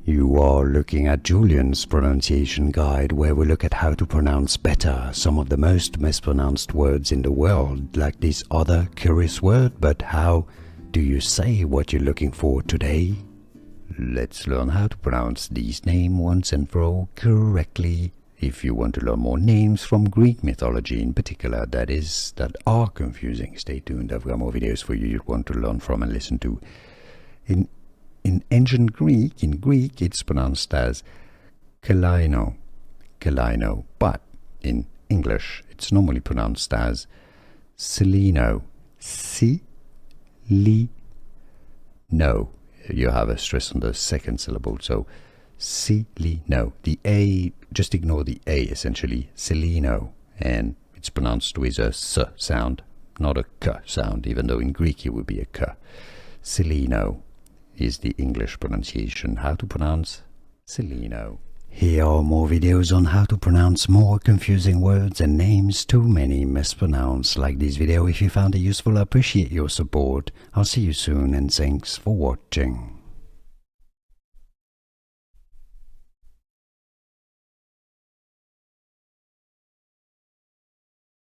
You are looking at Julian's pronunciation guide, where we look at how to pronounce better some of the most mispronounced words in the world, like this other curious word. But how do you say what you're looking for today? Let's learn how to pronounce these names once and for all correctly. If you want to learn more names from Greek mythology in particular, that are confusing, stay tuned. I've got more videos for you you'd want to learn from and listen to. In ancient Greek, it's pronounced as Celaeno, but in English, it's normally pronounced as Celaeno, no. You have a stress on the second syllable, so Celaeno. The A, just ignore the A essentially, Celaeno, and it's pronounced with a S sound, not a K sound, even though in Greek it would be a K. Celaeno is the English pronunciation. How to pronounce Celaeno. Here are more videos on how to pronounce more confusing words and names too many mispronounced. Like this video if you found it useful. I appreciate your support. I'll see you soon and thanks for watching.